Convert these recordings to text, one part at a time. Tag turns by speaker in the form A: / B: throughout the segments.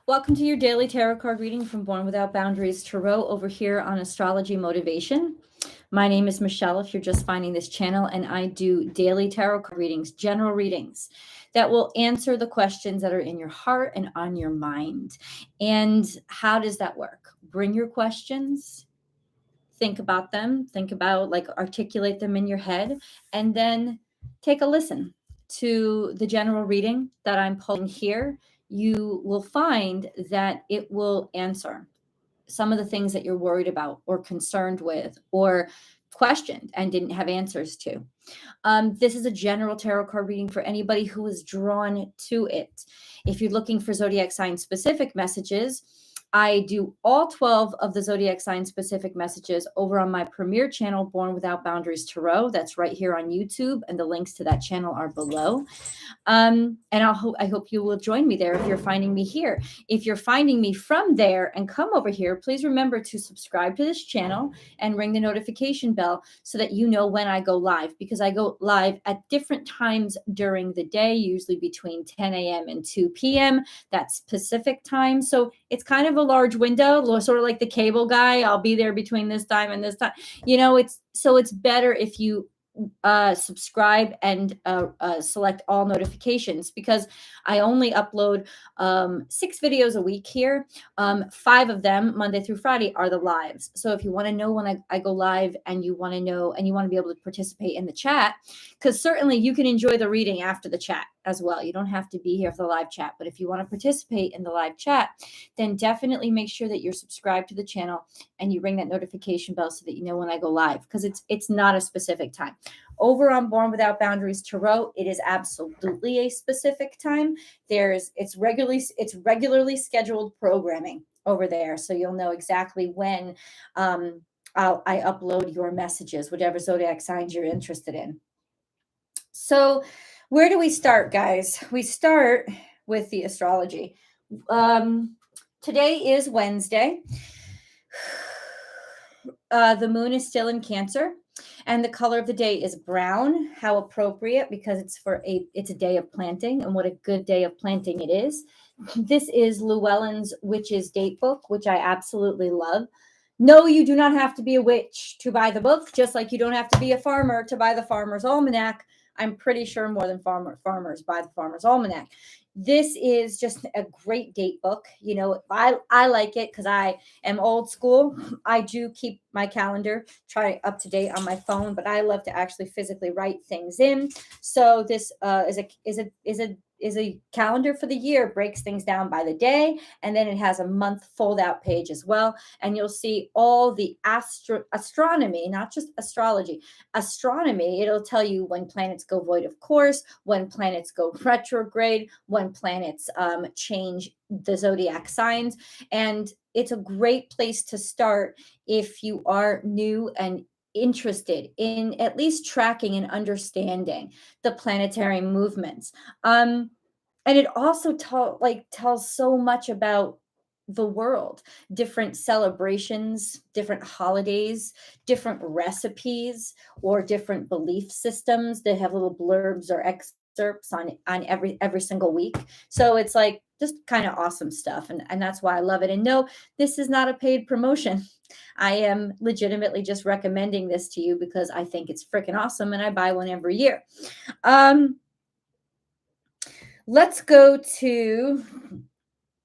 A: Welcome to your daily tarot card reading from Born Without Boundaries Tarot over here on Astrology Motivation. My name is Michelle, if you're just finding this channel, and I do daily tarot card readings, general readings that will answer the questions that are in your heart and on your mind. And how does that work? Bring your questions, think about them, articulate them in your head, and then take a listen to the general reading that I'm pulling here. You will find that it will answer some of the things that you're worried about or concerned with or questioned and didn't have answers to. This is a general tarot card reading for anybody who is drawn to it. If you're looking for zodiac sign specific messages, I do all 12 of the zodiac sign specific messages over on my premier channel, Born Without Boundaries Tarot. That's right here on YouTube, and the links to that channel are below. And I hope you will join me there if you're finding me here. If you're finding me from there and come over here, please remember to subscribe to this channel and ring the notification bell so that you know when I go live, because I go live at different times during the day, usually between 10 a.m. and 2 p.m. That's Pacific time. So it's kind of a large window, sort of like the cable guy. I'll be there between this time and this time. It's better if you subscribe and select all notifications, because I only upload 6 videos a week here. 5 of them, Monday through Friday, are the lives. So if you want to know when I go live, and you want to know and you want to be able to participate in the chat, because certainly you can enjoy the reading after the chat as well. You don't have to be here for the live chat, but if you want to participate in the live chat, then definitely make sure that you're subscribed to the channel and you ring that notification bell so that you know when I go live, because it's not a specific time. Over on Born Without Boundaries Tarot, it is absolutely a specific time. It's regularly scheduled programming over there, so you'll know exactly when I upload your messages, whatever zodiac signs you're interested in. So where do we start, guys? We start with the astrology. Today is Wednesday. The moon is still in Cancer, and the color of the day is brown. How appropriate, because it's a day of planting, and what a good day of planting it is. This is Llewellyn's Witch's Date Book, which I absolutely love. No, you do not have to be a witch to buy the book, just like you don't have to be a farmer to buy the Farmer's Almanac. I'm pretty sure more than farmers buy the Farmer's Almanac. This is just a great date book. I like it because I am old school. I do keep my calendar up to date on my phone, but I love to actually physically write things in. So this is a calendar for the year, breaks things down by the day, and then it has a month fold out page as well. And you'll see all the astronomy, not just astrology, astronomy. It'll tell you when planets go void of course, when planets go retrograde, when planets change the zodiac signs. And it's a great place to start if you are new and interested in at least tracking and understanding the planetary movements. And it also tells so much about the world, different celebrations, different holidays, different recipes, or different belief systems. They have little blurbs or excerpts on every single week. So it's like just kind of awesome stuff. And that's why I love it. And no, this is not a paid promotion. I am legitimately just recommending this to you because I think it's freaking awesome, and I buy one every year. Let's go to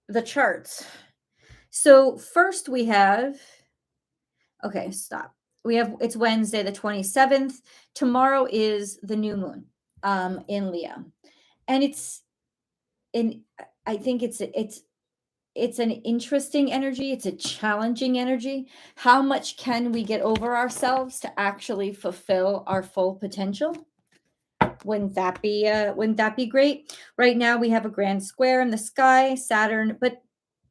A: the charts. So first we have, it's Wednesday, the 27th. Tomorrow is the new moon in Leo. And I think it's an interesting energy. It's a challenging energy. How much can we get over ourselves to actually fulfill our full potential? Wouldn't that be great? Right now we have a grand square in the sky, Saturn, but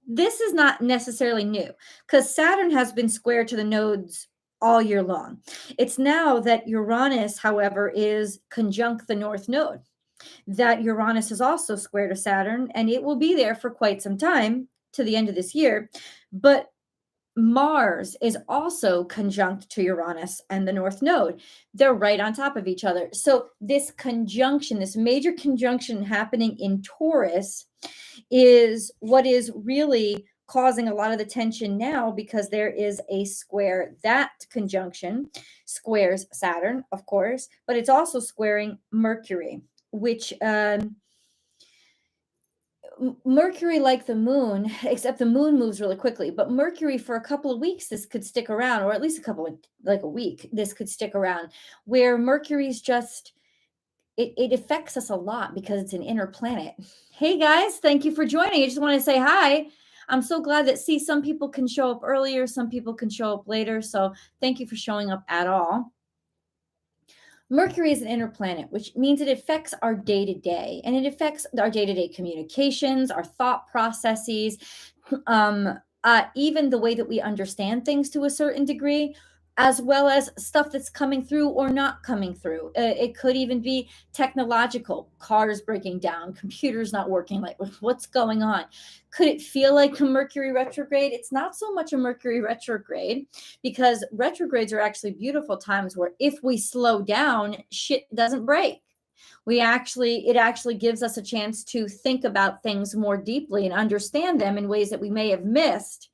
A: this is not necessarily new because Saturn has been square to the nodes all year long. It's now that Uranus, however, is conjunct the North Node, that Uranus is also square to Saturn, and it will be there for quite some time to the end of this year. But Mars is also conjunct to Uranus and the North Node. They're right on top of each other. So this conjunction, this major conjunction happening in Taurus, is what is really causing a lot of the tension now, because there is a square. That conjunction squares Saturn, of course, but it's also squaring Mercury, which Mercury, like the moon, except the moon moves really quickly, but Mercury for a couple of weeks, this could stick around, or at least a couple of, like a week, this could stick around, where Mercury's just, it affects us a lot because it's an inner planet. Hey guys, thank you for joining. I just want to say hi. I'm so glad that, see, some people can show up earlier, some people can show up later. So thank you for showing up at all. Mercury is an inner planet, which means it affects our day-to-day, and it affects our day-to-day communications, our thought processes, even the way that we understand things to a certain degree, as well as stuff that's coming through or not coming through. It could even be technological, cars breaking down, computers not working, like what's going on? Could it feel like a Mercury retrograde? It's not so much a Mercury retrograde, because retrogrades are actually beautiful times where if we slow down, shit doesn't break. It actually gives us a chance to think about things more deeply and understand them in ways that we may have missed.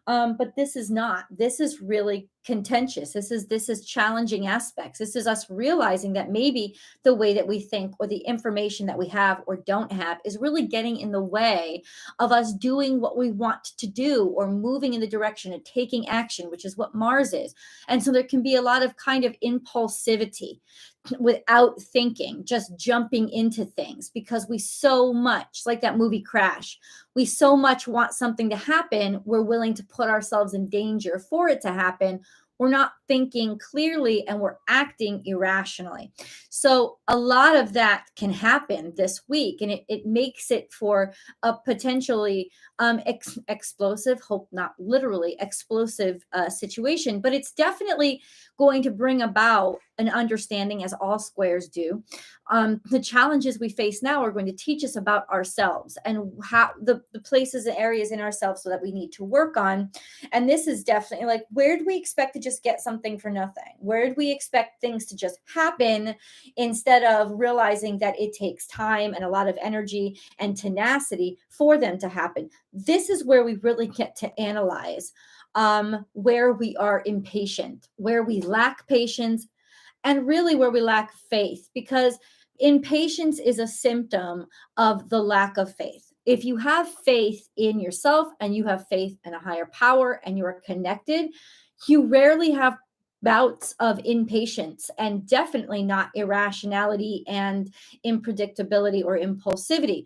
A: But this is not. This is really contentious. This is challenging aspects. This is us realizing that maybe the way that we think, or the information that we have or don't have, is really getting in the way of us doing what we want to do, or moving in the direction of taking action, which is what Mars is. And so there can be a lot of kind of impulsivity without thinking, just jumping into things, because we so much, like that movie Crash, we so much want something to happen, we're willing to put ourselves in danger for it to happen. We're not thinking clearly, and we're acting irrationally. So a lot of that can happen this week, and it makes it for a potentially explosive, hope not literally explosive situation, but it's definitely going to bring about an understanding, as all squares do. The challenges we face now are going to teach us about ourselves, and how the places and areas in ourselves so that we need to work on. And this is definitely like, where do we expect to just get something for nothing? Where do we expect things to just happen, instead of realizing that it takes time and a lot of energy and tenacity for them to happen? This is where we really get to analyze where we are impatient, where we lack patience, and really where we lack faith, because impatience is a symptom of the lack of faith. If you have faith in yourself, and you have faith in a higher power, and you are connected, you rarely have bouts of impatience, and definitely not irrationality and unpredictability or impulsivity.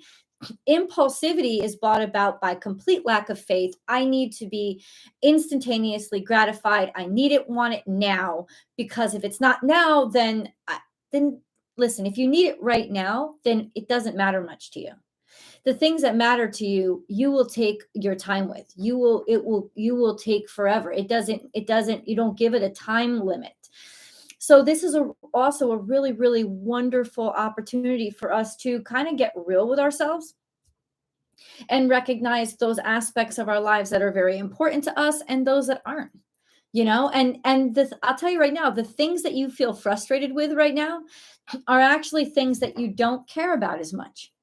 A: Impulsivity is brought about by complete lack of faith. I need to be instantaneously gratified. I need it, want it now, because if it's not now, then listen, if you need it right now, then it doesn't matter much to you. The things that matter to you, you will take your time with. You will take forever. You don't give it a time limit. So this is also a really, really wonderful opportunity for us to kind of get real with ourselves, and recognize those aspects of our lives that are very important to us, and those that aren't. And this, I'll tell you right now, the things that you feel frustrated with right now are actually things that you don't care about as much.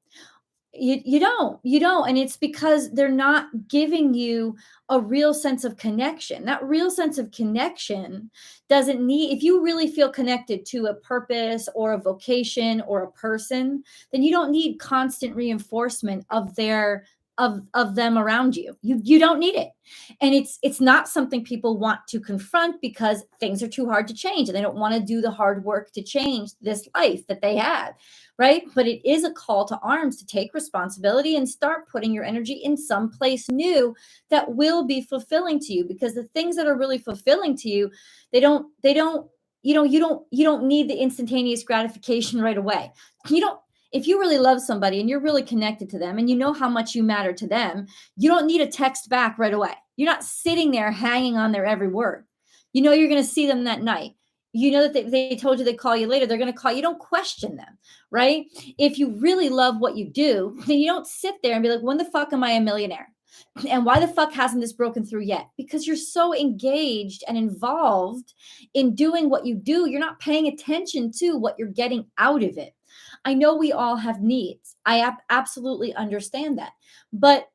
A: You don't, and it's because they're not giving you a real sense of connection. That real sense of connection doesn't need, if you really feel connected to a purpose or a vocation or a person, then you don't need constant reinforcement of them around you. You don't need it. And it's not something people want to confront, because things are too hard to change, and they don't want to do the hard work to change this life that they have, right? But it is a call to arms to take responsibility and start putting your energy in some place new that will be fulfilling to you, because the things that are really fulfilling to you, you don't need the instantaneous gratification right away. If you really love somebody and you're really connected to them, and you know how much you matter to them, you don't need a text back right away. You're not sitting there hanging on their every word. You know you're going to see them that night. You know that they told you they'd call you later. They're going to call you. Don't question them, right? If you really love what you do, then you don't sit there and be like, when the fuck am I a millionaire? And why the fuck hasn't this broken through yet? Because you're so engaged and involved in doing what you do, you're not paying attention to what you're getting out of it. I know we all have needs. I absolutely understand that. But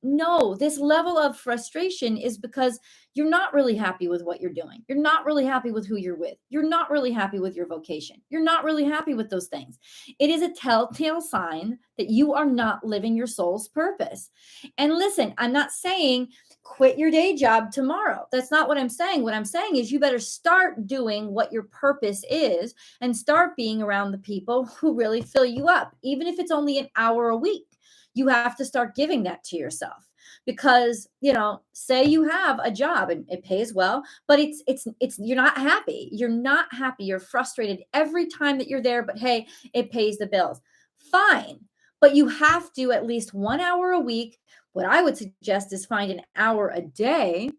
A: no, this level of frustration is because you're not really happy with what you're doing. You're not really happy with who you're with. You're not really happy with your vocation. You're not really happy with those things. It is a telltale sign that you are not living your soul's purpose. And listen, I'm not saying quit your day job tomorrow. That's not what I'm saying. What I'm saying is you better start doing what your purpose is and start being around the people who really fill you up, even if it's only an hour a week. You have to start giving that to yourself because, say you have a job and it pays well, but it's you're not happy. You're not happy. You're frustrated every time that you're there, but hey, it pays the bills. Fine. But you have to at least 1 hour a week. What I would suggest is find an hour a day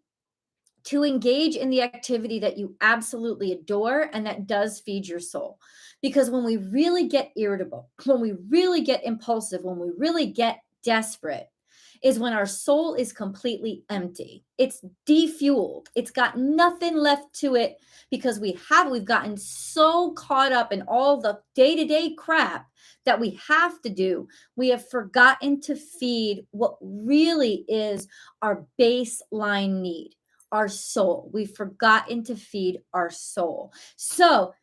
A: to engage in the activity that you absolutely adore and that does feed your soul. Because when we really get irritable, when we really get impulsive, when we really get desperate, is when our soul is completely empty. It's defueled. It's got nothing left to it because we've gotten so caught up in all the day-to-day crap that we have to do. We have forgotten to feed what really is our baseline need, our soul. We've forgotten to feed our soul. So,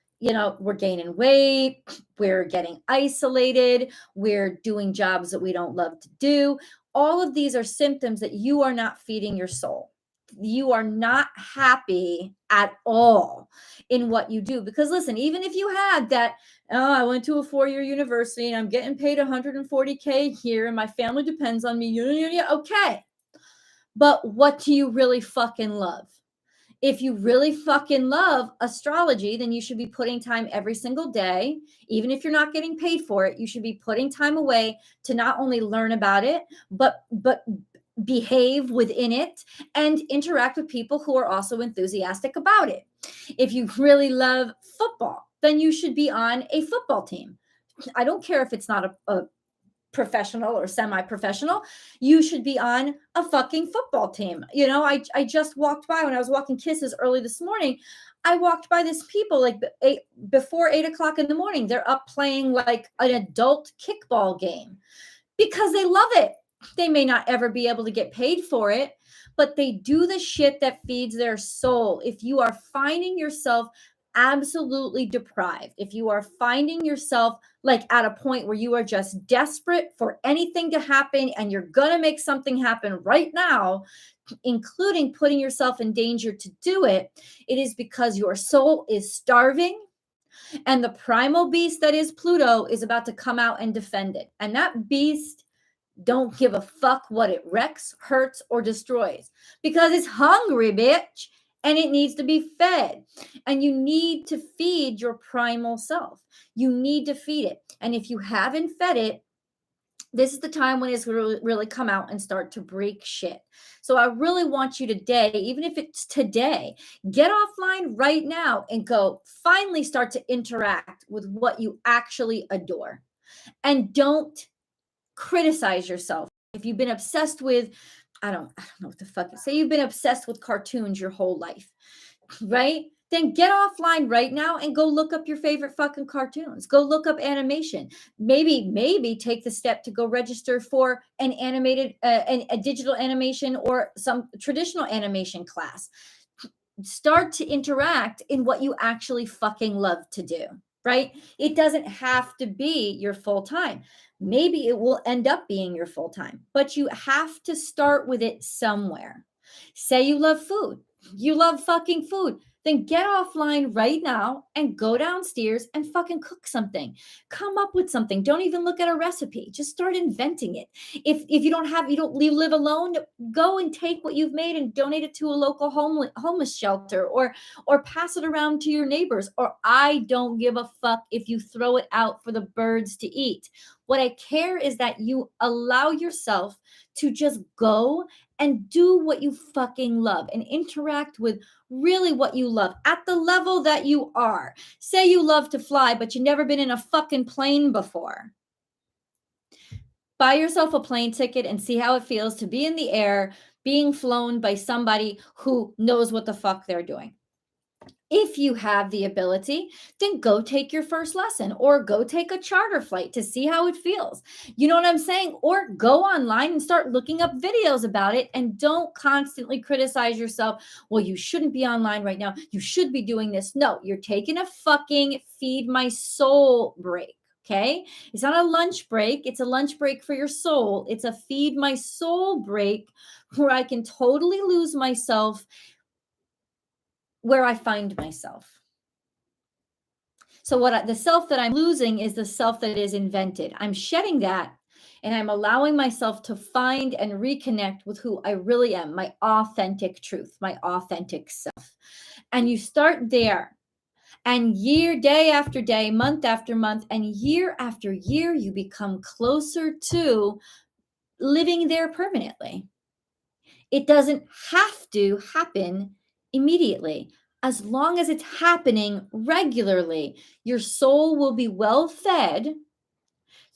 A: we're gaining weight, we're getting isolated, we're doing jobs that we don't love to do. All of these are symptoms that you are not feeding your soul. You are not happy at all in what you do. Because listen, even if you had that, I went to a 4-year university and I'm getting paid $140K a year and my family depends on me. Okay. But what do you really fucking love? If you really fucking love astrology, then you should be putting time every single day. Even if you're not getting paid for it, you should be putting time away to not only learn about it, but behave within it and interact with people who are also enthusiastic about it. If you really love football, then you should be on a football team. I don't care if it's not a professional or semi-professional, you should be on a fucking football team. I just walked by when I was walking Kisses early this morning. I walked by this people like before 8:00 in the morning. They're up playing like an adult kickball game because they love it. They may not ever be able to get paid for it, but they do the shit that feeds their soul. If you are finding yourself absolutely deprived, if you are finding yourself like at a point where you are just desperate for anything to happen and you're going to make something happen right now, including putting yourself in danger to do it, it is because your soul is starving and the primal beast that is Pluto is about to come out and defend it. And that beast don't give a fuck what it wrecks, hurts, or destroys because it's hungry, bitch. And it needs to be fed. And you need to feed your primal self. You need to feed it. And if you haven't fed it, this is the time when it's really come out and start to break shit. So I really want you today, even if it's today, get offline right now and go finally start to interact with what you actually adore. And don't criticize yourself. If you've been obsessed with, I don't know what the fuck. Say you've been obsessed with cartoons your whole life, right? Then get offline right now and go look up your favorite fucking cartoons. Go look up animation. Maybe take the step to go register for an animated, a digital animation or some traditional animation class. Start to interact in what you actually fucking love to do, right? It doesn't have to be your full time. Maybe it will end up being your full time, but you have to start with it somewhere. Say you love food. You love fucking food. Then get offline right now and go downstairs and fucking cook something. Come up with something. Don't even look at a recipe. Just start inventing it. If you live alone, go and take what you've made and donate it to a local homeless shelter or pass it around to your neighbors. Or I don't give a fuck if you throw it out for the birds to eat. What I care is that you allow yourself to just go and do what you fucking love and interact with really what you love at the level that you are. Say you love to fly, but you've never been in a fucking plane before. Buy yourself a plane ticket and see how it feels to be in the air, being flown by somebody who knows what the fuck they're doing. If you have the ability, then go take your first lesson or go take a charter flight to see how it feels. You know what I'm saying? Or go online and start looking up videos about it, and don't constantly criticize yourself. Well, you shouldn't be online right now. You should be doing this. No, you're taking a fucking feed my soul break. Okay. It's not a lunch break. It's a lunch break for your soul. It's a feed my soul break where I can totally lose myself where I find myself. So the self that I'm losing is the self that is invented. I'm shedding that, and I'm allowing myself to find and reconnect with who I really am, my authentic truth, my authentic self. And you start there. And day after day, month after month, and year after year, you become closer to living there permanently. It doesn't have to happen immediately. As long as it's happening regularly, your soul will be well fed.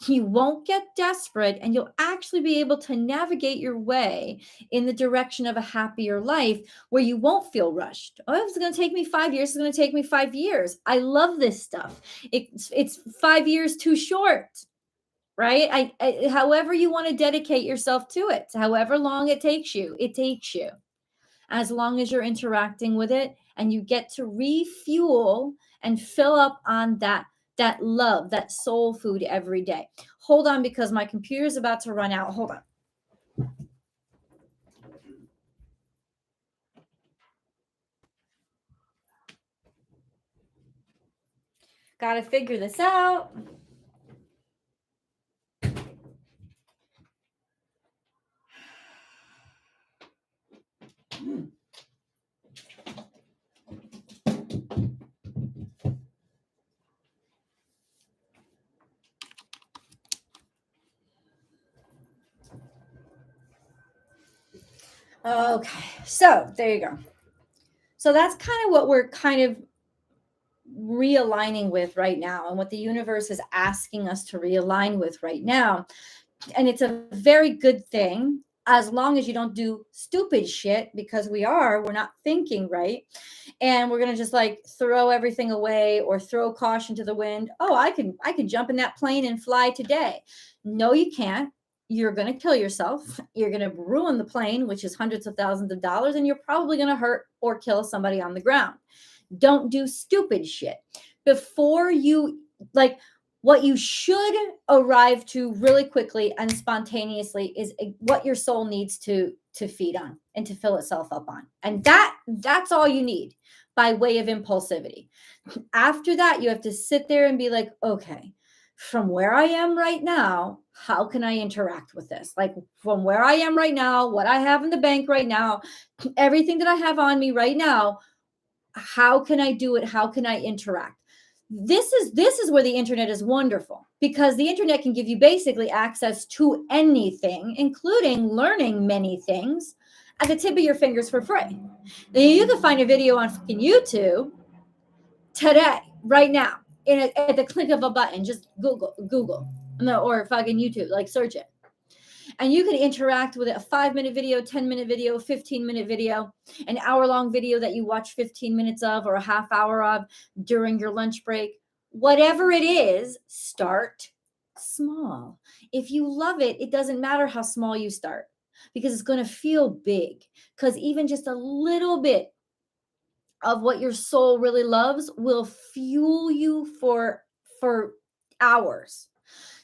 A: You won't get desperate, and you'll actually be able to navigate your way in the direction of a happier life where you won't feel rushed. Oh, it's going to take me 5 years. It's going to take me 5 years. I love this stuff. It's 5 years too short, right? However you want to dedicate yourself to it, however long it takes you, as long as you're interacting with it and you get to refuel and fill up on that love, that soul food every day. Hold on, because my computer's about to run out. Hold on. Got to figure this out. Okay, so there you go. So that's kind of what we're kind of realigning with right now, and what the universe is asking us to realign with right now. And it's a very good thing, as long as you don't do stupid shit, because we're not thinking right. And we're going to just like throw everything away or throw caution to the wind. Oh, I can jump in that plane and fly today. No, you can't. You're going to kill yourself. You're going to ruin the plane, which is hundreds of thousands of dollars, and you're probably going to hurt or kill somebody on the ground. Don't do stupid shit. Before you, like, what you should arrive to really quickly and spontaneously is what your soul needs to feed on and to fill itself up on. And that's all you need by way of impulsivity. After that, you have to sit there and be like, okay, from where I am right now, how can I interact with this? Like, from where I am right now, what I have in the bank right now, everything that I have on me right now, how can I do it? How can I interact? This is where the internet is wonderful, because the internet can give you basically access to anything, including learning many things at the tip of your fingers for free. Now, you can find a video on fucking YouTube today, right now, at the click of a button. Just Google, or fucking YouTube, like search it. And you can interact with it, a 5-minute video, 10-minute video, 15-minute video, an hour-long video that you watch 15 minutes of, or a half hour of during your lunch break. Whatever it is, start small. If you love it, it doesn't matter how small you start, because it's going to feel big. Because even just a little bit of what your soul really loves will fuel you for hours.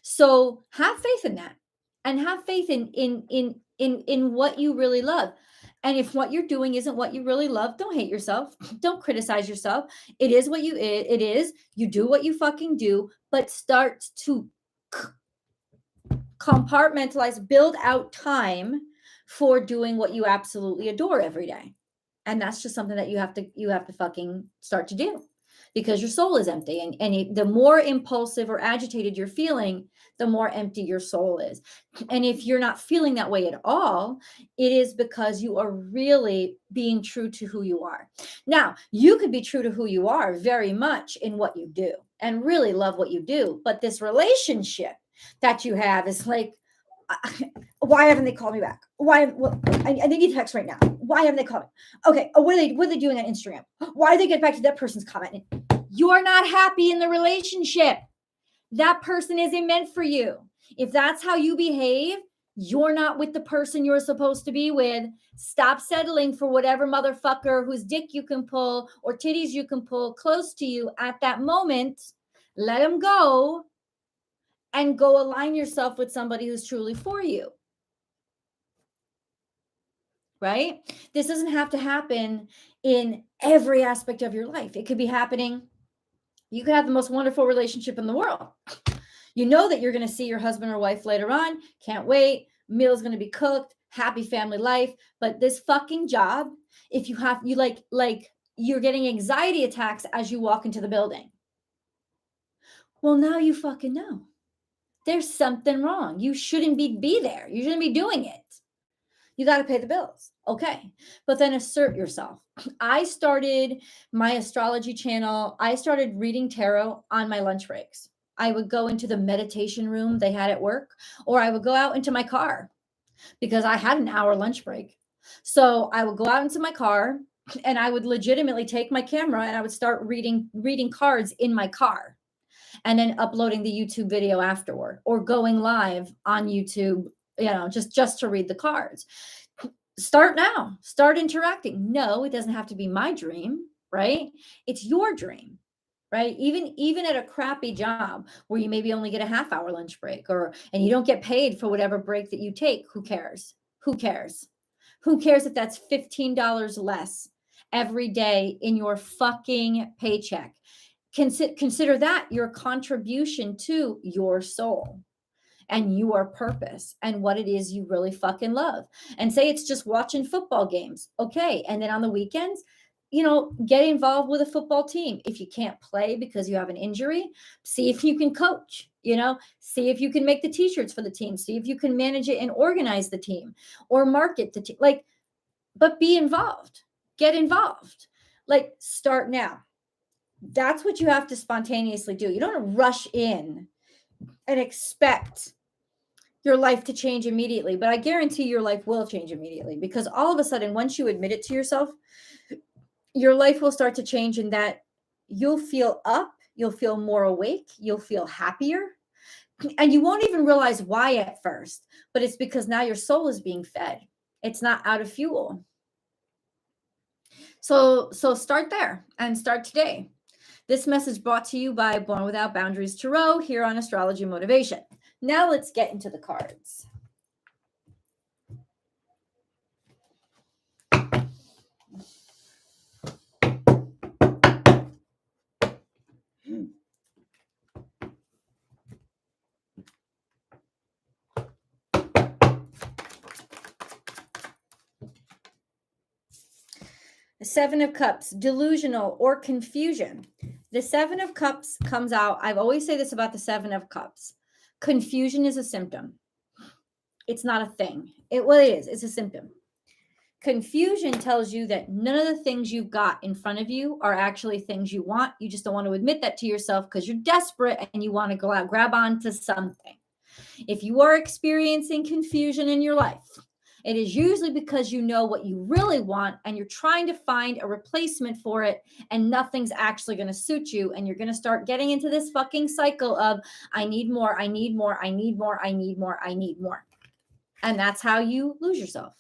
A: So have faith in that, and have faith in what you really love. And if what you're doing isn't what you really love, don't hate yourself. Don't criticize yourself. It is what it is. You do what you fucking do, but start to compartmentalize, build out time for doing what you absolutely adore every day. And that's just something that you have to fucking start to do, because your soul is empty. And the more impulsive or agitated you're feeling, the more empty your soul is. And if you're not feeling that way at all, it is because you are really being true to who you are. Now, you could be true to who you are very much in what you do and really love what you do. But this relationship that you have is like, why haven't they called me back? Why? Well, I need text right now. Why haven't they commented? Okay. Oh, what are they doing on Instagram? Why did they get back to that person's comment? You're not happy in the relationship. That person isn't meant for you. If that's how you behave, you're not with the person you're supposed to be with. Stop settling for whatever motherfucker whose dick you can pull or titties you can pull close to you at that moment. Let them go and go align yourself with somebody who's truly for you. Right? This doesn't have to happen in every aspect of your life. It could be happening. You could have the most wonderful relationship in the world. You know that you're going to see your husband or wife later on. Can't wait. Meal's going to be cooked. Happy family life. But this fucking job, if you have, you like you're getting anxiety attacks as you walk into the building. Well, now you fucking know. There's something wrong. You shouldn't be there. You shouldn't be doing it. You got to pay the bills. Okay. But then assert yourself. I started my astrology channel. I started reading tarot on my lunch breaks. I would go into the meditation room they had at work, or I would go out into my car because I had an hour lunch break. So I would go out into my car and I would legitimately take my camera and I would start reading cards in my car and then uploading the YouTube video afterward or going live on YouTube, just to read the cards. Start now. Start interacting. No, it doesn't have to be my dream, right? It's your dream. Right? Even at a crappy job where you maybe only get a half-hour lunch break and you don't get paid for whatever break that you take, who cares? Who cares? Who cares if that's $15 less every day in your fucking paycheck? Consider that your contribution to your soul and your purpose and what it is you really fucking love. And say it's just watching football games. Okay. And then on the weekends, get involved with a football team. If you can't play because you have an injury, see if you can coach, see if you can make the t-shirts for the team, see if you can manage it and organize the team or market the team. But be involved, get involved, start now. That's what you have to spontaneously do. You don't rush in and expect your life to change immediately, but I guarantee your life will change immediately because all of a sudden, once you admit it to yourself, your life will start to change in that you'll feel up, you'll feel more awake, you'll feel happier, and you won't even realize why at first, but it's because now your soul is being fed. It's not out of fuel. So start there and start today. This message brought to you by Born Without Boundaries Tarot here on Astrology Motivation. Now let's get into the cards. The Seven of Cups, delusional or confusion. The Seven of Cups comes out. I've always say this about the Seven of Cups. Confusion is a symptom. It's not a thing. It is. It's a symptom. Confusion tells you that none of the things you've got in front of you are actually things you want. You just don't want to admit that to yourself because you're desperate and you want to go out, grab onto something. If you are experiencing confusion in your life, it is usually because you know what you really want and you're trying to find a replacement for it and nothing's actually going to suit you. And you're going to start getting into this fucking cycle of, I need more, I need more, I need more, I need more, I need more. And that's how you lose yourself.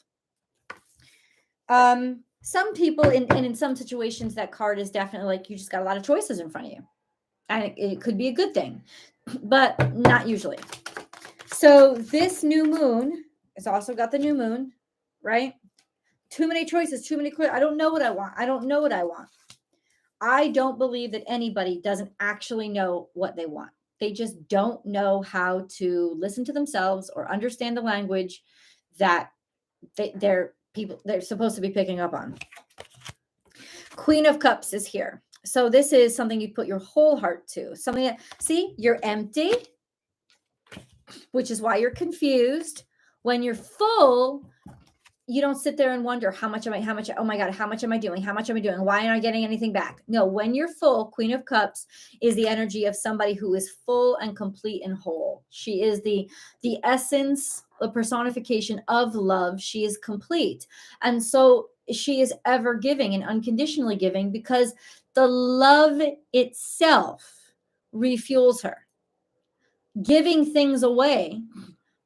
A: Some people in some situations, that card is definitely you just got a lot of choices in front of you. And it could be a good thing, but not usually. So this new moon, it's also got the new moon, right? Too many choices, too many clues. I don't know what I want. I don't know what I want. I don't believe that anybody doesn't actually know what they want. They just don't know how to listen to themselves or understand the language that they're supposed to be picking up on. Queen of Cups is here. So this is something you put your whole heart to. Something that, see, you're empty, which is why you're confused. When you're full, you don't sit there and wonder, oh my God, how much am I doing? How much am I doing? Why aren't I getting anything back? No, when you're full, Queen of Cups is the energy of somebody who is full and complete and whole. She is the essence the personification of love. She is complete. And so she is ever giving and unconditionally giving, because the love itself refuels her. Giving things away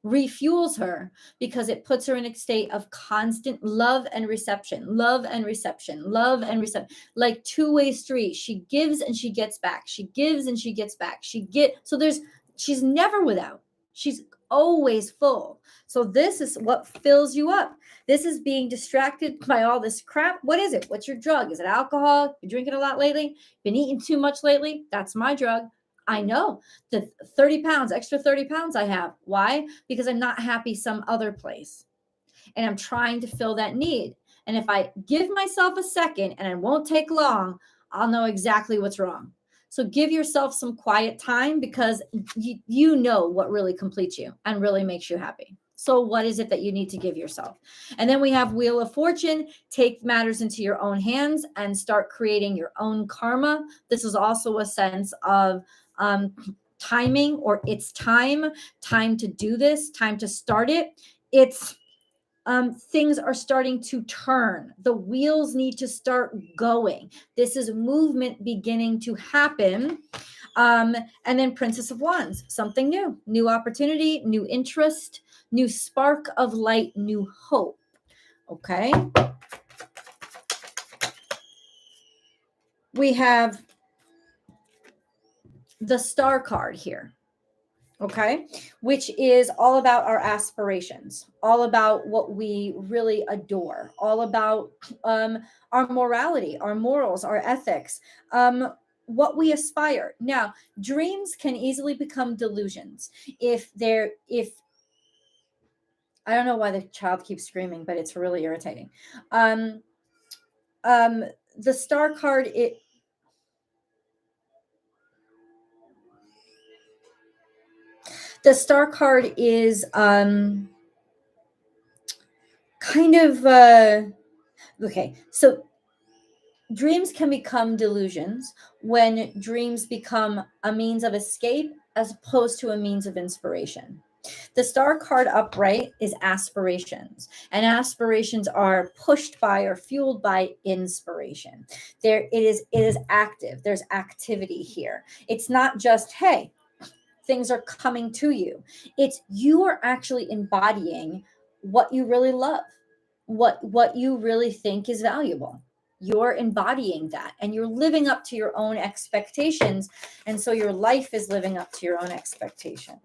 A: refuels her, because it puts her in a state of constant love and reception, love and reception, love and reception, like two-way street. She gives and she gets back. She gives and she gets back. She's never without. She's always full. So this is what fills you up. This is being distracted by all this crap. What is it? What's your drug? Is it alcohol? You drinking a lot lately? Been eating too much lately? That's my drug. I know the 30 pounds, extra 30 pounds I have. Why? Because I'm not happy some other place. And I'm trying to fill that need. And if I give myself a second, and it won't take long, I'll know exactly what's wrong. So give yourself some quiet time, because you know what really completes you and really makes you happy. So what is it that you need to give yourself? And then we have Wheel of Fortune. Take matters into your own hands and start creating your own karma. This is also a sense of timing, or it's time to do this, time to start it. It's things are starting to turn. The wheels need to start going. This is movement beginning to happen. And then Princess of Wands, something new opportunity, new interest, new spark of light, new hope. Okay. We have the Star card here. Okay, which is all about our aspirations, all about what we really adore, all about our morality, our morals, our ethics, what we aspire. Now, dreams can easily become delusions if I don't know why the child keeps screaming, but it's really irritating. The Star card, the Star card is kind of okay. So dreams can become delusions when dreams become a means of escape as opposed to a means of inspiration. The Star card upright is aspirations, and aspirations are pushed by or fueled by inspiration. It is active. There's activity here. It's not just, hey, things are coming to you. It's you are actually embodying what you really love, what you really think is valuable. You're embodying that, and you're living up to your own expectations. And so your life is living up to your own expectations.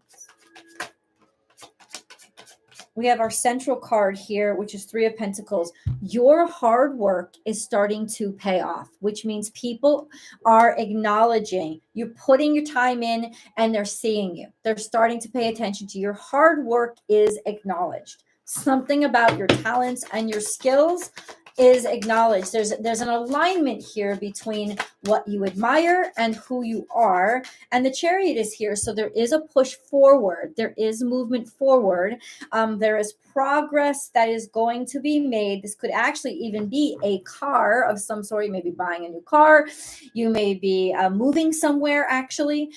A: We have our central card here, which is Three of Pentacles. Your hard work is starting to pay off, which means people are acknowledging you're putting your time in, and they're seeing you. They're starting to pay attention to your hard work is acknowledged. Something about your talents and your skills is acknowledged. There's an alignment here between what you admire and who you are. And the Chariot is here. So there is a push forward. There is movement forward. There is progress that is going to be made. This could actually even be a car of some sort. You may be buying a new car. You may be moving somewhere, actually,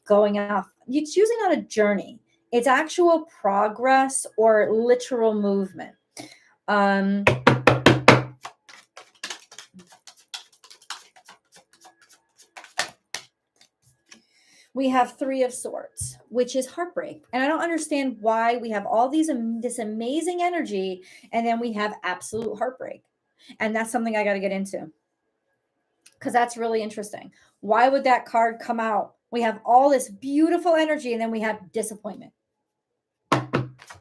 A: going off. It's usually not a journey. It's actual progress or literal movement. We have Three of Swords, which is heartbreak. And I don't understand why we have all this amazing energy, and then we have absolute heartbreak. And that's something I got to get into, because that's really interesting. Why would that card come out? We have all this beautiful energy, and then we have disappointment.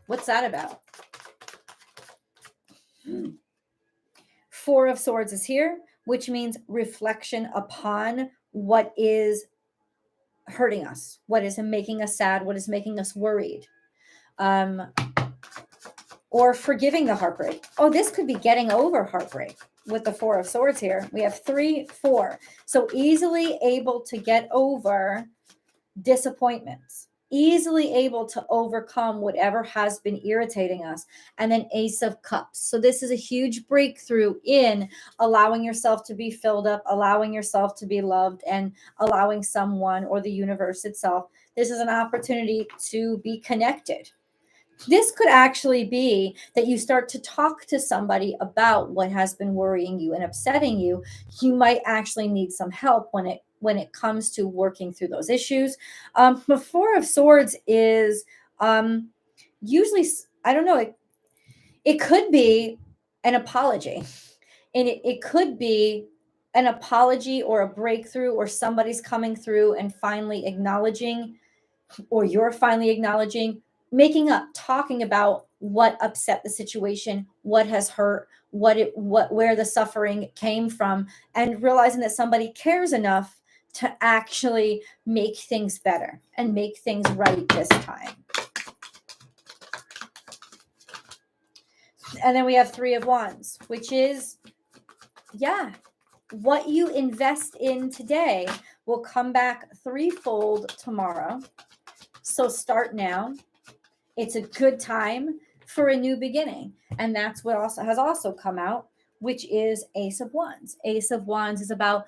A: What's that about? Four of Swords is here, which means reflection upon what is hurting us, what is making us sad, what is making us worried, or forgiving the heartbreak. Oh, this could be getting over heartbreak with the Four of Swords here. We have 3, 4. So easily able to get over disappointments, easily able to overcome whatever has been irritating us. And then Ace of Cups. So this is a huge breakthrough in allowing yourself to be filled up, allowing yourself to be loved, and allowing someone or the universe itself. This is an opportunity to be connected. This could actually be that you start to talk to somebody about what has been worrying you and upsetting you. You might actually need some help when it comes to working through those issues. The Four of Swords is usually, I don't know, it could be an apology, and it could be an apology or a breakthrough, or somebody's coming through and finally acknowledging, or you're finally acknowledging, making up, talking about what upset the situation, what has hurt, where the suffering came from, and realizing that somebody cares enough to actually make things better and make things right this time. And then we have Three of Wands, which is, yeah, what you invest in today will come back threefold tomorrow. So start now. It's a good time for a new beginning. And that's what also has come out, which is Ace of Wands. Ace of Wands is about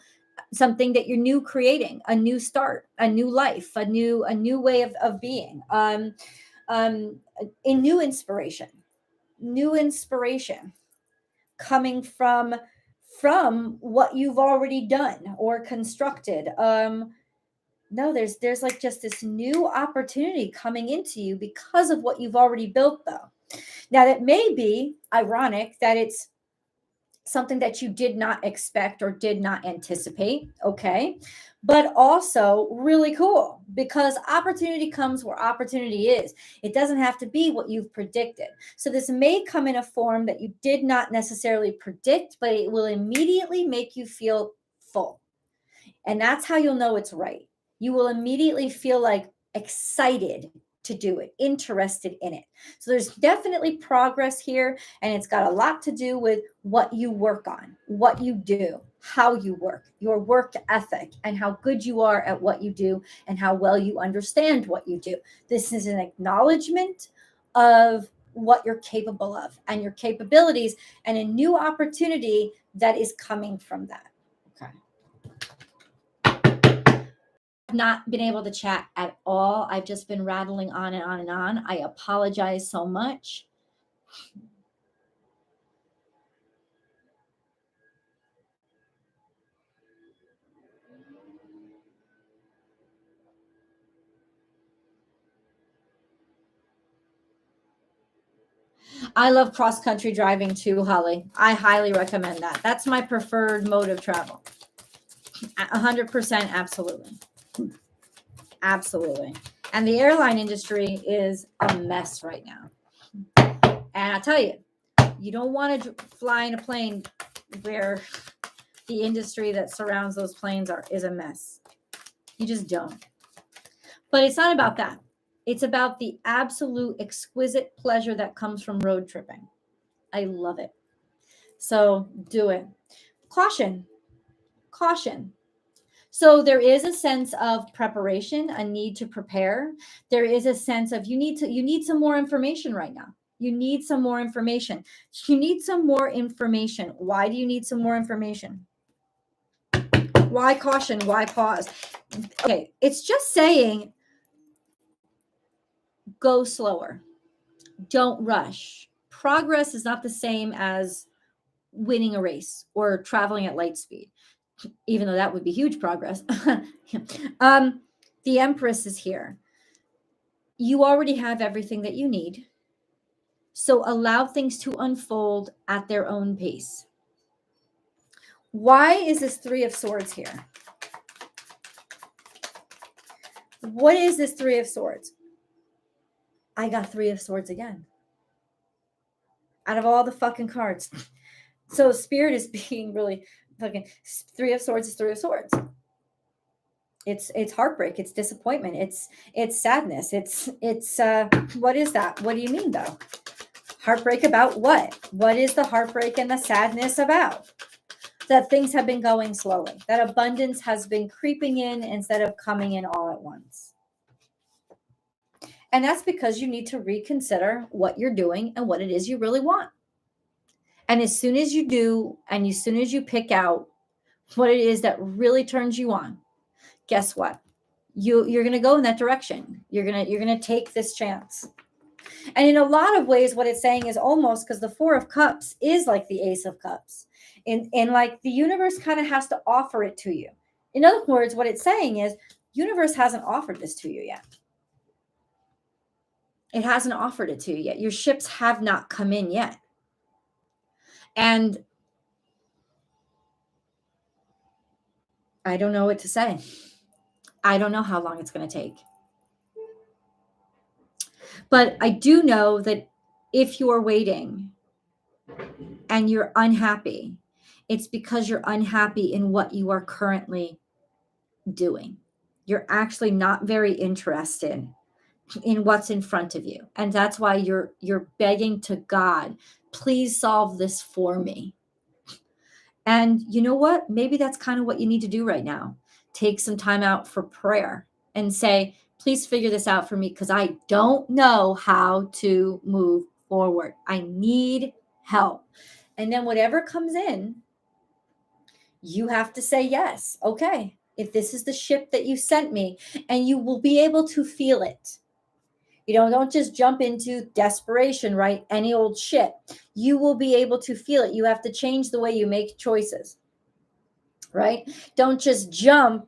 A: something that you're new creating, a new start, a new life, a new way of being, a new inspiration coming from what you've already done or constructed. No, there's like just this new opportunity coming into you because of what you've already built, though. Now, that may be ironic that it's something that you did not expect or did not anticipate, okay? But also really cool, because opportunity comes where opportunity is. It doesn't have to be what you've predicted. So this may come in a form that you did not necessarily predict, but it will immediately make you feel full. And that's how you'll know it's right. You will immediately feel like excited to do it, interested in it. So there's definitely progress here, and it's got a lot to do with what you work on, what you do, how you work, your work ethic, and how good you are at what you do and how well you understand what you do. This is an acknowledgement of what you're capable of and your capabilities, and a new opportunity that is coming from that. Okay. Not been able to chat at all. I've just been rattling on and on and on. I apologize so much. I love cross-country driving too, Holly. I highly recommend that. That's my preferred mode of travel. 100%, absolutely. Absolutely. And the airline industry is a mess right now. And I'll tell you, you don't want to fly in a plane where the industry that surrounds those planes is a mess. You just don't. But it's not about that. It's about the absolute exquisite pleasure that comes from road tripping. I love it. So do it. Caution. So there is a sense of preparation, a need to prepare. There is a sense of you need some more information right now. You need some more information. Why do you need some more information? Why caution? Why pause? Okay, it's just saying go slower. Don't rush. Progress is not the same as winning a race or traveling at light speed, even though that would be huge progress. The Empress is here. You already have everything that you need. So allow things to unfold at their own pace. Why is this Three of Swords here? What is this Three of Swords? I got Three of Swords again. Out of all the fucking cards. So Spirit is being really fucking, Three of Swords is Three of Swords. It's heartbreak, it's disappointment, it's sadness, it's what is that? What do you mean though? Heartbreak about what? What is the heartbreak and the sadness about? That things have been going slowly, that abundance has been creeping in instead of coming in all at once. And that's because you need to reconsider what you're doing and what it is you really want. And as soon as you do, and as soon as you pick out what it is that really turns you on, guess what? You're going to go in that direction. You're going to take this chance. And in a lot of ways, what it's saying is almost, because the Four of Cups is like the Ace of Cups. And like the universe kind of has to offer it to you. In other words, what it's saying is universe hasn't offered this to you yet. It hasn't offered it to you yet. Your ships have not come in yet. And I don't know what to say. I don't know how long it's going to take. But I do know that if you're waiting and you're unhappy, it's because you're unhappy in what you are currently doing. You're actually not very interested in what's in front of you. And that's why you're begging to God, please solve this for me. And you know what? Maybe that's kind of what you need to do right now. Take some time out for prayer and say, please figure this out for me, because I don't know how to move forward. I need help. And then whatever comes in, you have to say yes. Okay, if this is the ship that you sent me, and you will be able to feel it. You know, don't just jump into desperation, right? Any old shit. You will be able to feel it. You have to change the way you make choices, right? Don't just jump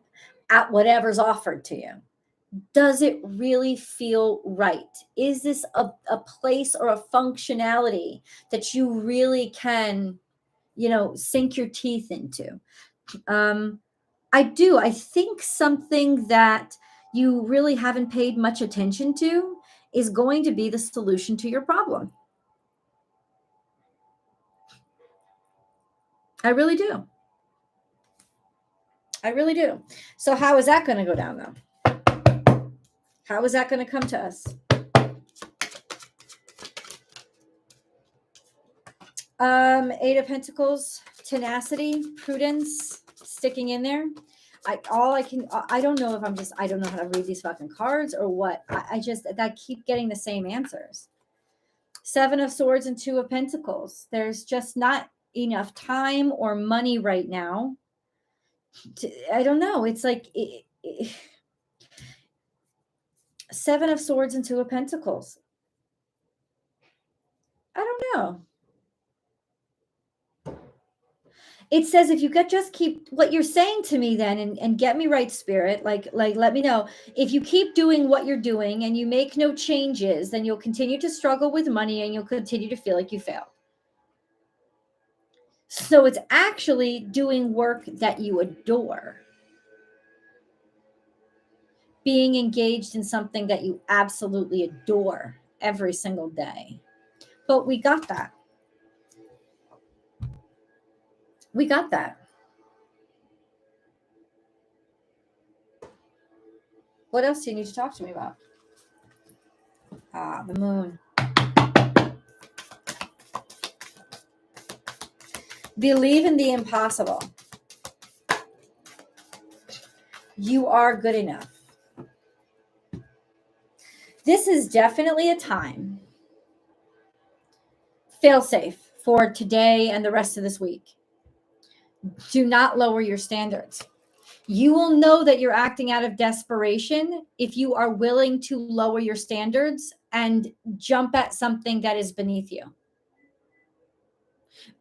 A: at whatever's offered to you. Does it really feel right? Is this a place or a functionality that you really can, sink your teeth into? I think something that you really haven't paid much attention to is going to be the solution to your problem. I really do. I really do. So how is that going to go down, though? How is that going to come to us? Eight of Pentacles, tenacity, prudence, sticking in there. I don't know if I don't know how to read these fucking cards or what. I keep getting the same answers. Seven of Swords and Two of Pentacles. There's just not enough time or money right now. I don't know. It's like Seven of Swords and Two of Pentacles. I don't know. It says if you could just keep what you're saying to me then and get me right, Spirit, like let me know. If you keep doing what you're doing and you make no changes, then you'll continue to struggle with money and you'll continue to feel like you failed. So it's actually doing work that you adore. Being engaged in something that you absolutely adore every single day. But we got that. We got that. What else do you need to talk to me about? The moon. Believe in the impossible. You are good enough. This is definitely a time. Failsafe for today and the rest of this week. Do not lower your standards. You will know that you're acting out of desperation if you are willing to lower your standards and jump at something that is beneath you.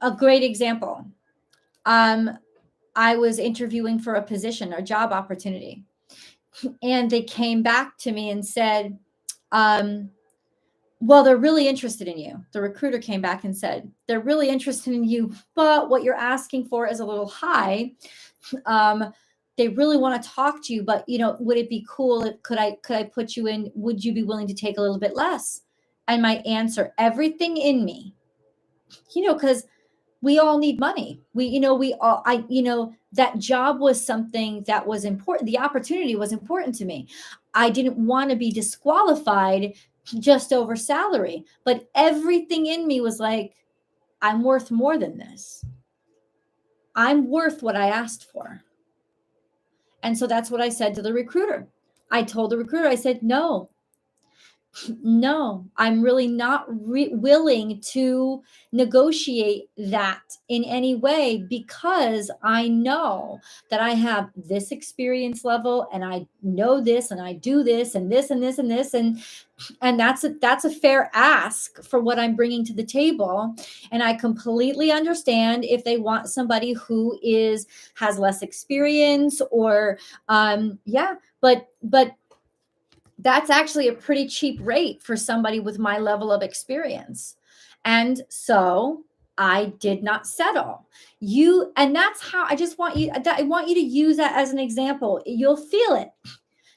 A: A great example. I was interviewing for a position, a job opportunity, and they came back to me and said, well, they're really interested in you. The recruiter came back and said, they're really interested in you, but what you're asking for is a little high. They really want to talk to you, but would it be cool? Could I put you in? Would you be willing to take a little bit less? And my answer, everything in me, because we all need money. That job was something that was important. The opportunity was important to me. I didn't want to be disqualified just over salary, but everything in me was like, I'm worth more than this. I'm worth what I asked for. And so that's what I said to the recruiter. I told the recruiter, I said, no, No, I'm really not willing to negotiate that in any way, because I know that I have this experience level and I know this and I do this and this and this and this, and that's a fair ask for what I'm bringing to the table. And I completely understand if they want somebody who has less experience, or yeah, but that's actually a pretty cheap rate for somebody with my level of experience. And so I did not settle. And that's how I want you to use that as an example. You'll feel it.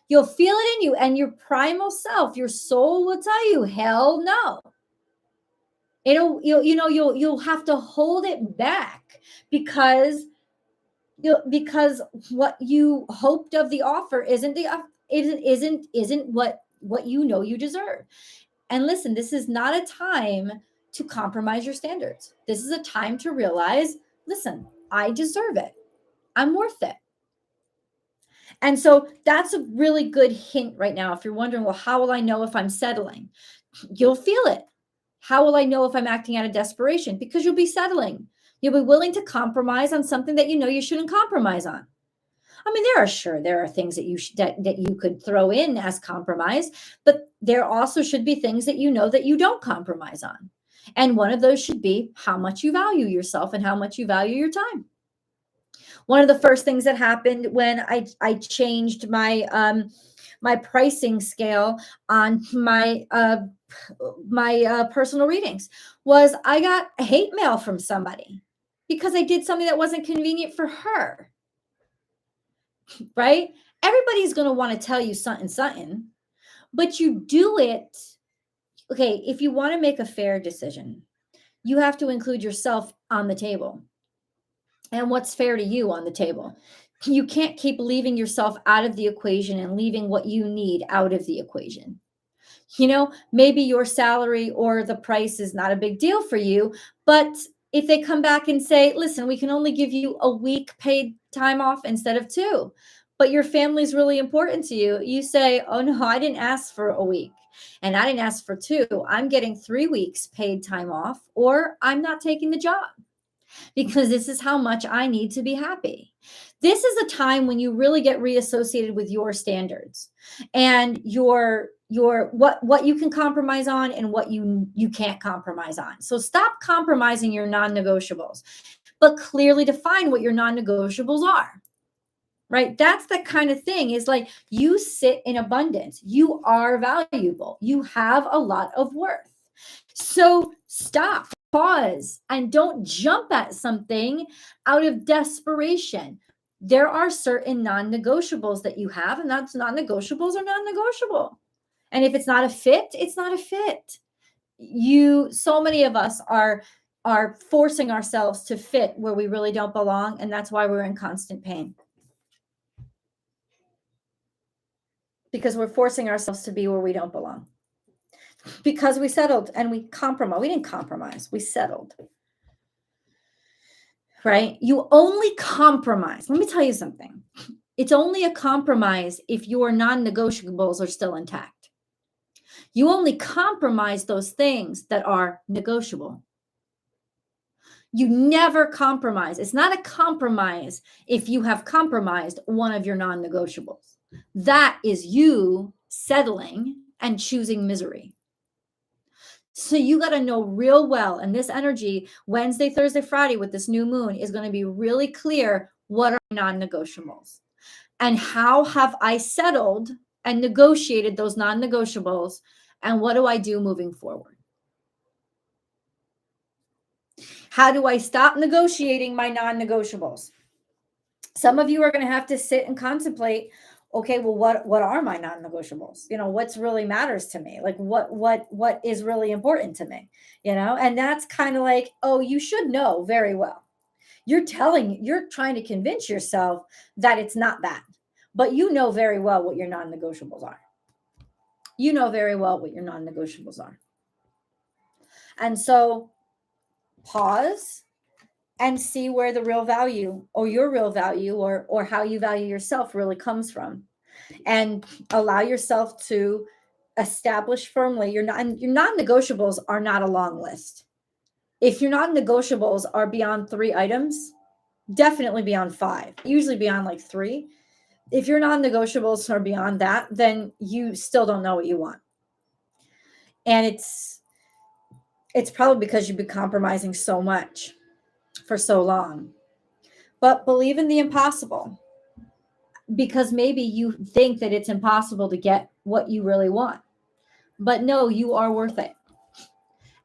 A: You'll feel it in you, and your primal self, your soul will tell you, hell no. You'll have to hold it back, because what you hoped of the offer isn't what you deserve. And listen, this is not a time to compromise your standards. This is a time to realize, listen, I deserve it. I'm worth it. And so that's a really good hint right now. If you're wondering, well, how will I know if I'm settling? You'll feel it. How will I know if I'm acting out of desperation? Because you'll be settling. You'll be willing to compromise on something that you know you shouldn't compromise on. I mean, there are things that you could throw in as compromise, but there also should be things that you know that you don't compromise on. And one of those should be how much you value yourself and how much you value your time. One of the first things that happened when I changed my pricing scale on my personal readings was I got hate mail from somebody because I did something that wasn't convenient for her. Right? Everybody's going to want to tell you something, but you do it. Okay, if you want to make a fair decision, you have to include yourself on the table and what's fair to you on the table. You can't keep leaving yourself out of the equation and leaving what you need out of the equation. Maybe your salary or the price is not a big deal for you, but if they come back and say, listen, we can only give you a week paid time off instead of 2, but your family's really important to you, you say, oh no, I didn't ask for a week and I didn't ask for 2. I'm getting 3 weeks paid time off, or I'm not taking the job because this is how much I need to be happy. This is a time when you really get reassociated with your standards and your what you can compromise on and what you can't compromise on. So stop compromising your non-negotiables, but clearly define what your non-negotiables are. Right? That's the kind of thing, is like, you sit in abundance. You are valuable. You have a lot of worth. So stop, pause, and don't jump at something out of desperation. There are certain non-negotiables that you have, and that's non-negotiables are non-negotiable. And if it's not a fit, it's not a fit. So many of us are forcing ourselves to fit where we really don't belong, and that's why we're in constant pain. Because we're forcing ourselves to be where we don't belong. Because we settled and we compromised. We didn't compromise. We settled. Right? You only compromise. Let me tell you something. It's only a compromise if your non-negotiables are still intact. You only compromise those things that are negotiable. You never compromise. It's not a compromise if you have compromised one of your non-negotiables. That is you settling and choosing misery. So you got to know real well. And this energy, Wednesday, Thursday, Friday with this new moon, is going to be really clear. What are non-negotiables? And how have I settled and negotiated those non-negotiables? And what do I do moving forward? How do I stop negotiating my non-negotiables? Some of you are going to have to sit and contemplate, okay, well, what are my non-negotiables? What's really matters to me? Like what is really important to me? And that's kind of like, oh, you should know very well. You're trying to convince yourself that it's not that, but you know very well what your non-negotiables are. You know very well what your non-negotiables are. And so pause and see where the real value, or your real value, or how you value yourself really comes from. And allow yourself to establish firmly, your non-negotiables are not a long list. If your non-negotiables are beyond 3 items, definitely beyond 5, usually beyond like 3. If your non-negotiables are beyond that, then you still don't know what you want. And it's probably because you've been compromising so much for so long. But believe in the impossible, because maybe you think that it's impossible to get what you really want. But no, you are worth it.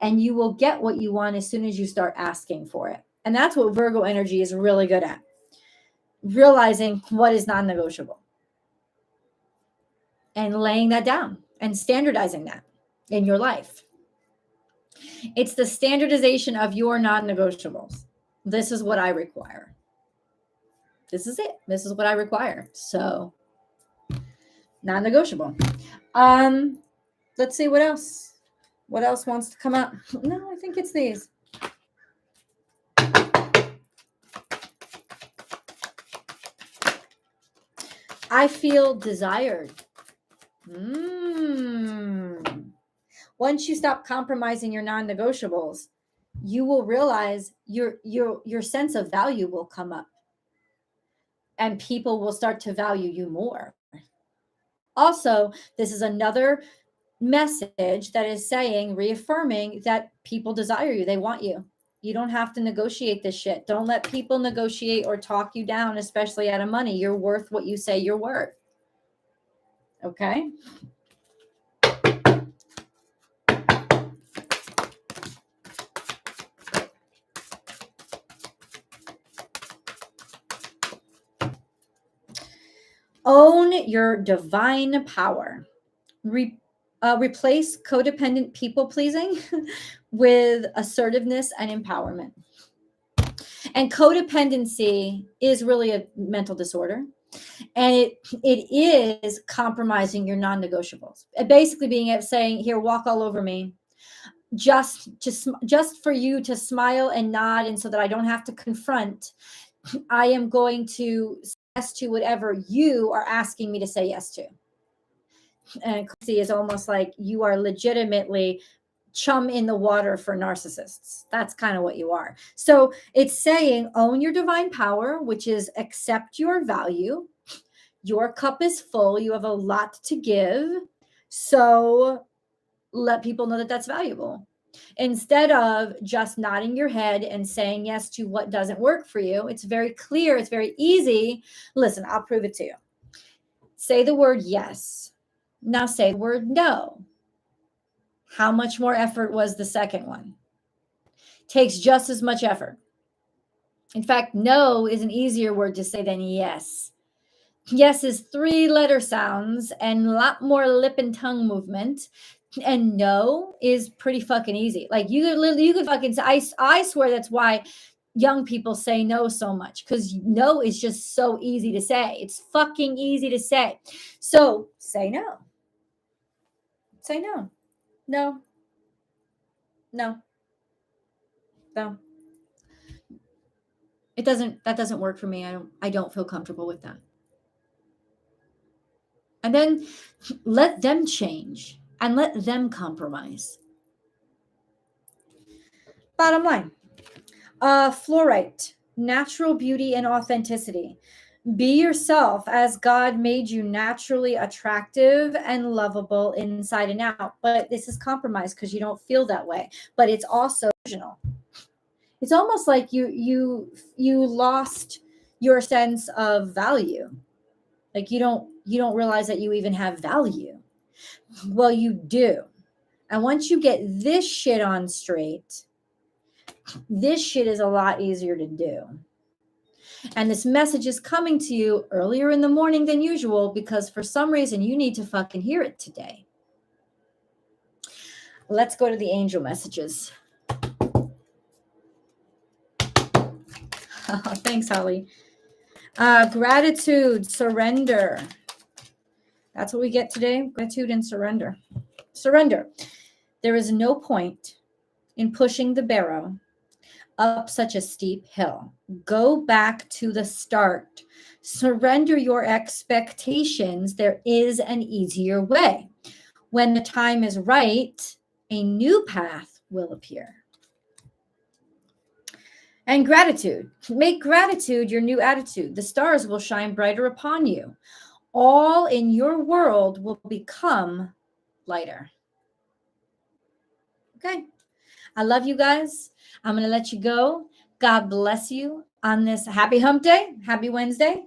A: And you will get what you want as soon as you start asking for it. And that's what Virgo energy is really good at. Realizing what is non-negotiable and laying that down and standardizing that in your life. It's the standardization of your non-negotiables. This is what I require. This is it. This is what I require. So, non-negotiable. Let's see what else. What else wants to come up? No, I think it's these. I feel desired. Once you stop compromising your non-negotiables, you will realize your sense of value will come up. And people will start to value you more. Also, this is another message that is saying, reaffirming that people desire you. They want you. You don't have to negotiate this shit. Don't let people negotiate or talk you down, especially out of money. You're worth what you say you're worth. Okay? Own your divine power. Replace codependent people pleasing with assertiveness and empowerment. And codependency is really a mental disorder. And it is compromising your non-negotiables. Basically saying, here, walk all over me. Just for you to smile and nod, and so that I don't have to confront, I am going to say yes to whatever you are asking me to say yes to. And see, is almost like you are legitimately chum in the water for narcissists. That's kind of what you are. So it's saying, own your divine power, which is accept your value. Your cup is full. You have a lot to give. So let people know that that's valuable. Instead of just nodding your head and saying yes to what doesn't work for you, it's very clear. It's very easy. Listen, I'll prove it to you. Say the word yes. Now say the word no. How much more effort was the second one? Takes just as much effort. In fact, no is an easier word to say than yes. Yes is 3-letter sounds and a lot more lip and tongue movement. And no is pretty fucking easy. Like you could fucking say, I swear that's why young people say no so much, because no is just so easy to say. It's fucking easy to say. So say no. Say no. No. No. No. That doesn't work for me. I don't feel comfortable with that. And then let them change and let them compromise. Bottom line, fluorite, natural beauty and authenticity. Be yourself as God made you, naturally attractive and lovable inside and out. But this is compromise because you don't feel that way. But it's also original. It's almost like you lost your sense of value. Like you don't realize that you even have value. Well, you do. And once you get this shit on straight, this shit is a lot easier to do. And this message is coming to you earlier in the morning than usual because for some reason you need to fucking hear it today. Let's go to the angel messages. Oh, thanks, Holly. Gratitude, surrender. That's what we get today. Gratitude and surrender. Surrender. There is no point in pushing the barrow up such a steep hill. Go back to the start. Surrender your expectations. There is an easier way. When the time is right, a new path will appear. And gratitude. Make gratitude your new attitude. The stars will shine brighter upon you. All in your world will become lighter. Okay. I love you guys. I'm going to let you go. God bless you on this happy hump day. Happy Wednesday.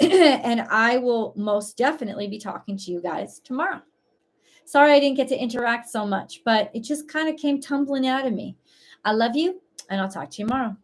A: And I will most definitely be talking to you guys tomorrow. Sorry I didn't get to interact so much, but it just kind of came tumbling out of me. I love you, and I'll talk to you tomorrow.